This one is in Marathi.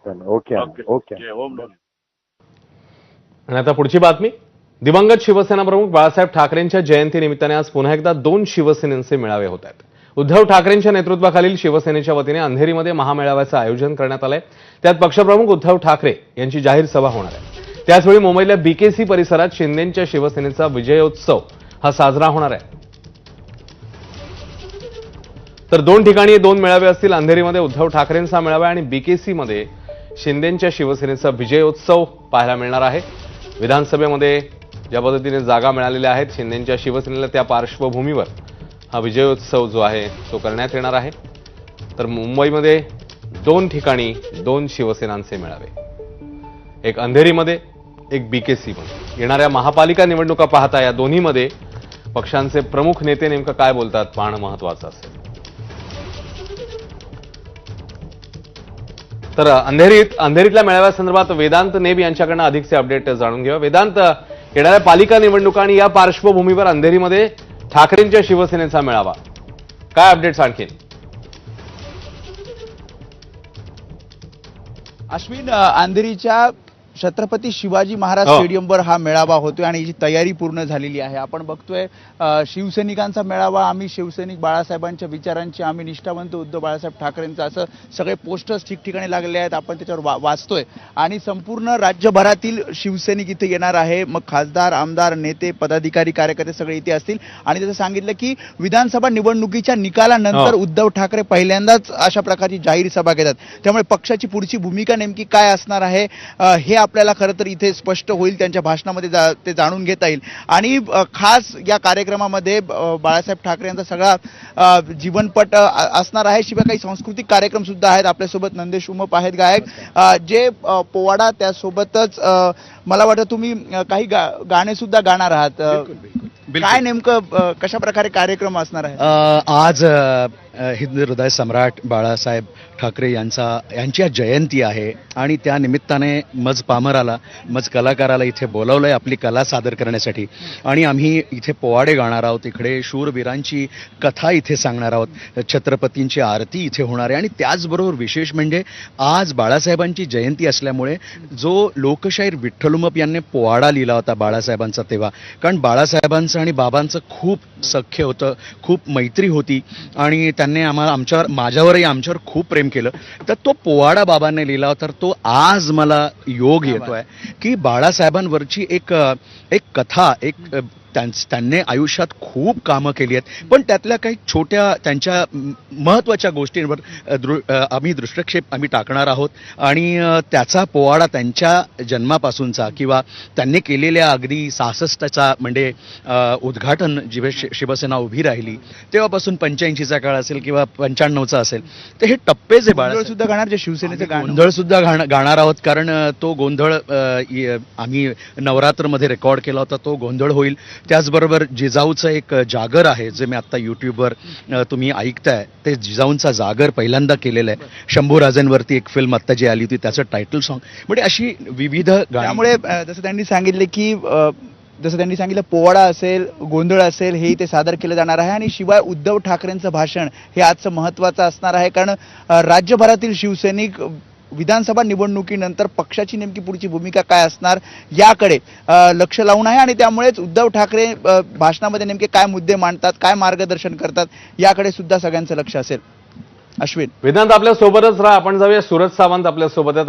चला ओके ओके ओम आणि आता पुढची बातमी. दिवंगत शिवसेना प्रमुख बाळासाहेब ठाकरेंच्या जयंतीनिमित्ताने आज पुन्हा एकदा 2 शिवसेनेचे मेळावे होत आहेत. उद्धव ठाकरेंच्या नेतृत्वाखालील शिवसेनेच्या वतीने अंधेरीमध्ये महामेळाव्याचं आयोजन करण्यात आलंय. त्यात पक्षप्रमुख उद्धव ठाकरे यांची जाहीर सभा होणार आहे. त्याचवेळी मुंबईतल्या बीकेसी परिसरात शिंदेंच्या शिवसेनेचा विजयोत्सव हा साजरा होणार आहे. तर 2 ठिकाणी 2 मेळावे असतील. अंधेरीमध्ये उद्धव ठाकरेंचा मेळावा आणि बीकेसीमध्ये शिंदेंच्या शिवसेनेचा विजयोत्सव पाहायला मिळणार आहे. विधानसभेमध्ये ज्या पद्धतीने जागा मिळालेल्या आहेत शिंदेंच्या शिवसेनेला, त्या पार्श्वभूमीवर हा विजयोत्सव जो आहे तो करण्यात येणार आहे. तर मुंबईमध्ये 2 ठिकाणी 2 शिवसेनांचे मेळावे, एक अंधेरीमध्ये एक बीकेसीमध्ये. येणाऱ्या महापालिका निवडणुका पाहता या दोन्हीमध्ये पक्षांचे प्रमुख नेते नेमकं काय बोलतात पाहणं महत्वाचं असेल. तर अंधेरीतल्या मेळाव्यासंदर्भात वेदांत नेब यांच्याकडनं अधिकचे अपडेट जाणून घेऊया. वेदांत, येणाऱ्या पालिका निवडणुका आणि या पार्श्वभूमीवर अंधेरीमध्ये ठाकरेंच्या शिवसेनेचा मेळावा, काय अपडेट्स आणखी? अश्विन, अंधेरीच्या छत्रपती शिवाजी महाराज स्टेडियमवर हा मेळावा होतोय आणि याची तयारी पूर्ण झालेली आहे. आपण बघतोय शिवसैनिकांचा मेळावा, आम्ही शिवसैनिक बाळासाहेबांच्या विचारांची, आम्ही निष्ठावंत उद्धव बाळासाहेब ठाकरेंचा, असं सगळे पोस्टर्स ठिकठिकाणी लागले आहेत. आपण त्याच्यावर वाचतोय आणि संपूर्ण राज्यभरातील शिवसैनिक इथे येणार आहे. मग खासदार, आमदार, नेते, पदाधिकारी, कार्यकर्ते सगळे इथे असतील. आणि त्याचं सांगितलं की विधानसभा निवडणुकीच्या निकालानंतर उद्धव ठाकरे पहिल्यांदाच अशा प्रकारची जाहीर सभा घेतात. त्यामुळे पक्षाची पुढची भूमिका नेमकी काय असणार आहे हे आपल्याला खरं तर इथे स्पष्ट होईल. त्यांच्या भाषणामध्ये ते जाणून घेता येईल. आणि खास या कार्यक्रमामध्ये बाळासाहेब ठाकरे यांचा सगळा जीवनपट असणार आहे. शिवाय काही सांस्कृतिक कार्यक्रम सुद्धा आहेत. आपल्यासोबत नंदेश उमप आहेत गायक, जे पोवाडा, त्यासोबतच मला वाटतं तुम्ही काही गाणे सुद्धा गाणार आहात. काय नेमकं कशा प्रकारे कार्यक्रम असणार आहे? आज हिंद हृदय सम्राट बाळासाहेब ठाकरे यांची आज जयंती आहे आणि त्या निमित्ताने मज पामराला, मज कलाकाराला इथे बोलावलंय आपली कला सादर करण्यासाठी. आणि आम्ही इथे पोवाडे गाणार आहोत, इकडे शूरवीरांची कथा इथे सांगणार आहोत, छत्रपतींची आरती इथे होणार आहे. आणि त्याचबरोबर विशेष म्हणजे आज बाळासाहेबांची जयंती असल्यामुळे जो लोकशाहीर विठ्ठल उमप यांनी पोवाडा लिहिला होता बाळासाहेबांचा तेव्हा, कारण बाळासाहेबांचं आणि बाबांचं खूप सख्य होतं, खूप मैत्री होती आणि त्यांनी माझ्यावरही आमच्यावर खूप प्रेम केलं. तर तो पोवाडा बाबांनी लिहिला होता. तर तो आज मला योग येतोय की बाळासाहेबांवरची एक कथा, त्यांनी आयुष्यात खूप कामं केली आहेत, पण त्यातल्या काही छोट्या त्यांच्या महत्त्वाच्या गोष्टींवर आम्ही दृष्टिक्षेप टाकणार आहोत. आणि त्याचा पोवाडा त्यांच्या जन्मापासूनचा किंवा त्यांनी केलेल्या अगदी 66चा म्हणजे उद्घाटन जेव्हा शिवसेना उभी राहिली तेव्हापासून 85चा काळ असेल किंवा 95चा असेल, तर हे टप्पे जे गोंधळ सुद्धा गाणार, जे शिवसेनेचे गोंधळ सुद्धा गाणार आहोत. कारण तो गोंधळ आम्ही नवरात्रमध्ये रेकॉर्ड केला होता, तो गोंधळ होईल. त्याचबरोबर जिजाऊचं एक जागर आहे जे मी आता युट्यूबवर तुम्ही ऐकताय, ते जिजाऊंचा जागर पहिल्यांदा केलेलं आहे. शंभूराजांवरती एक फिल्म आत्ता जी आली होती त्याचं टायटल सॉन्ग, म्हणजे अशी विविध त्यामुळे जसं त्यांनी सांगितलं पोवाडा असेल, गोंधळ असेल, हे इथे सादर केलं जाणार आहे. आणि शिवाय उद्धव ठाकरेंचं भाषण हे आजचं महत्त्वाचं असणार आहे. कारण राज्यभरातील शिवसैनिक विधानसभा निवडणुकीनंतर पक्षाची नेमकी पुढची भूमिका काय असणार याकडे लक्ष लावून आहे. आणि त्यामुळेच उद्धव ठाकरे भाषणामध्ये नेमके काय मुद्दे मांडतात, काय मार्गदर्शन करतात याकडे सुद्धा सगळ्यांचं लक्ष असेल. अश्विन, वेदांत आपल्या सोबतच राहा. आपण जाऊया, सूरज सावंत आपल्या सोबत आहेत.